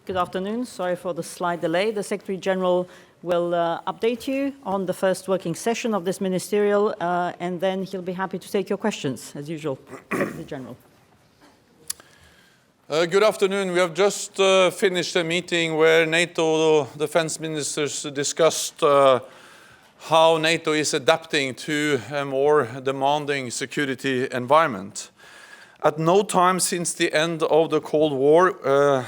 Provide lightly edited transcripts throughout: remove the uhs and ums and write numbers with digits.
Good afternoon. Sorry for the slight delay. The Secretary General will update you on the first working session of this ministerial, and then he'll be happy to take your questions, as usual. Secretary General. Good afternoon. We have just finished a meeting where NATO defense ministers discussed how NATO is adapting to a more demanding security environment. At no time since the end of the Cold War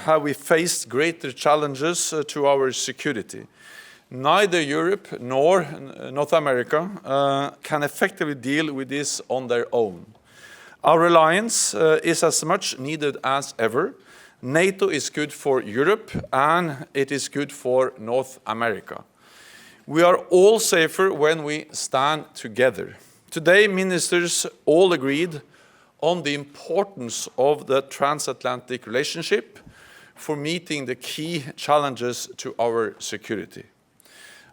have we faced greater challenges to our security. Neither Europe nor North America can effectively deal with this on their own. Our alliance is as much needed as ever. NATO is good for Europe and it is good for North America. We are all safer when we stand together. Today, ministers all agreed on the importance of the transatlantic relationship for meeting the key challenges to our security.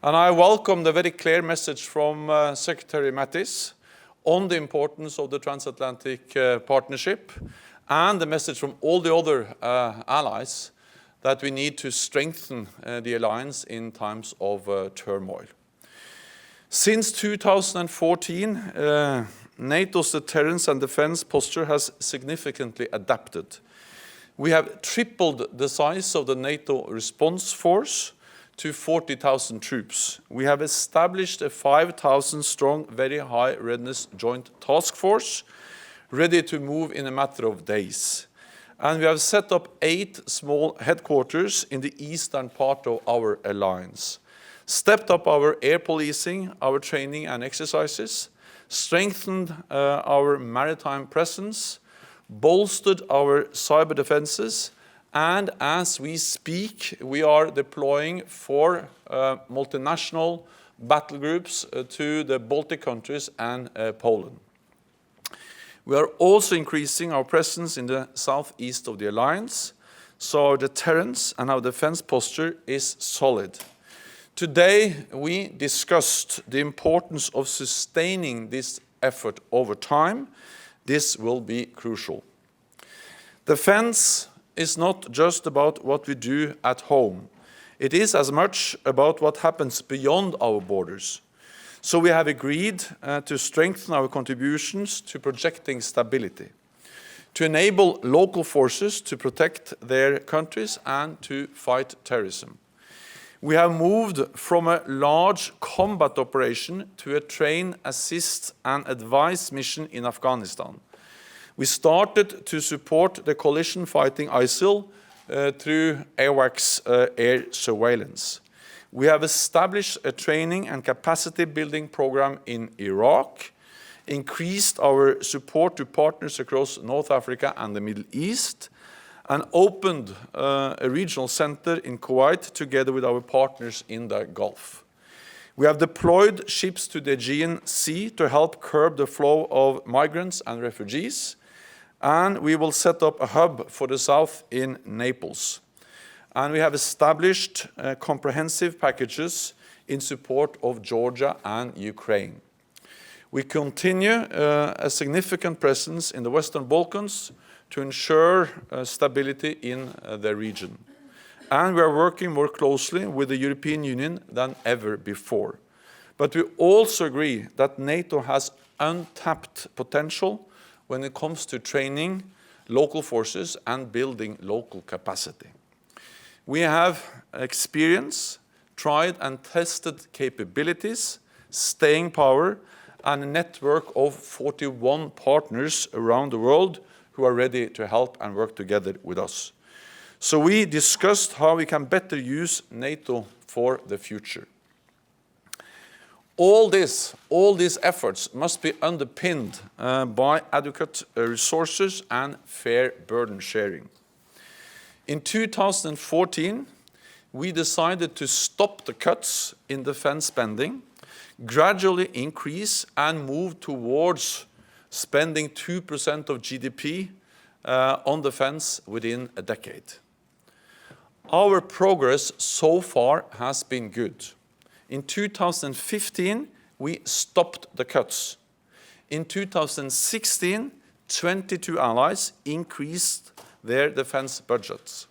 And I welcome the very clear message from Secretary Mattis on the importance of the transatlantic partnership and the message from all the other allies that we need to strengthen the alliance in times of turmoil. Since 2014, NATO's deterrence and defense posture has significantly adapted. We have tripled the size of the NATO response force to 40,000 troops. We have established a 5,000 strong, very high readiness joint task force, ready to move in a matter of days. And we have set up 8 small headquarters in the eastern part of our alliance, stepped up our air policing, our training and exercises, strengthened our maritime presence, bolstered our cyber defenses, and as we speak, we are deploying 4 multinational battle groups to the Baltic countries and Poland. We are also increasing our presence in the southeast of the alliance, so our deterrence and our defense posture is solid. Today, we discussed the importance of sustaining this effort over time. This will be crucial. Defense is not just about what we do at home. It is as much about what happens beyond our borders. So we have agreed to strengthen our contributions to projecting stability, to enable local forces to protect their countries and to fight terrorism. We have moved from a large combat operation to a train, assist and advise mission in Afghanistan. We started to support the coalition fighting ISIL through AWACS air surveillance. We have established a training and capacity building program in Iraq, increased our support to partners across North Africa and the Middle East, and opened a regional center in Kuwait together with our partners in the Gulf. We have deployed ships to the Aegean Sea to help curb the flow of migrants and refugees, and we will set up a hub for the south in Naples. And we have established comprehensive packages in support of Georgia and Ukraine. We continue a significant presence in the Western Balkans to ensure stability in the region. And we are working more closely with the European Union than ever before. But we also agree that NATO has untapped potential when it comes to training local forces and building local capacity. We have experience, tried and tested capabilities, staying power, and a network of 41 partners around the world who are ready to help and work together with us. So we discussed how we can better use NATO for the future. All these efforts must be underpinned by adequate resources and fair burden sharing. In 2014, we decided to stop the cuts in defense spending, gradually increase and move towards spending 2% of GDP on defense within a decade. Our progress so far has been good. In 2015, we stopped the cuts. In 2016, 22 allies increased their defense budgets.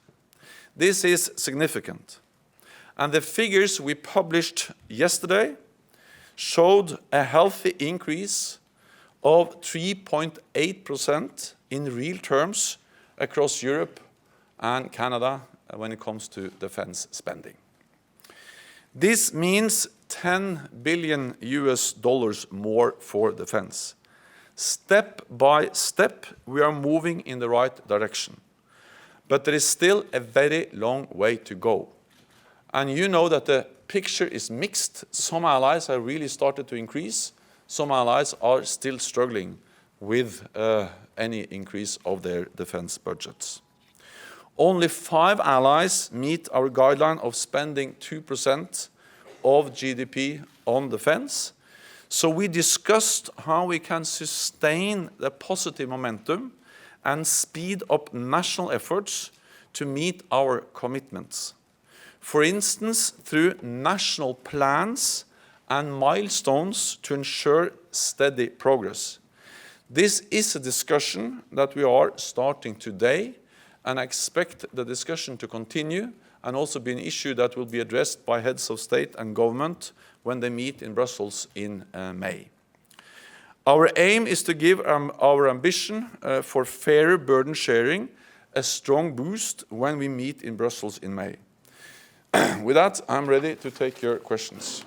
This is significant. And the figures we published yesterday showed a healthy increase of 3.8% in real terms across Europe and Canada when it comes to defense spending. This means $10 billion more for defense. Step by step, we are moving in the right direction. But there is still a very long way to go. And you know that the picture is mixed. Some allies have really started to increase. Some allies are still struggling with any increase of their defense budgets. Only 5 allies meet our guideline of spending 2% of GDP on defense. So we discussed how we can sustain the positive momentum and speed up national efforts to meet our commitments. For instance, through national plans and milestones to ensure steady progress. This is a discussion that we are starting today, and I expect the discussion to continue and also be an issue that will be addressed by heads of state and government when they meet in Brussels in May. Our aim is to give our ambition for fairer burden sharing a strong boost when we meet in Brussels in May. With that, I'm ready to take your questions.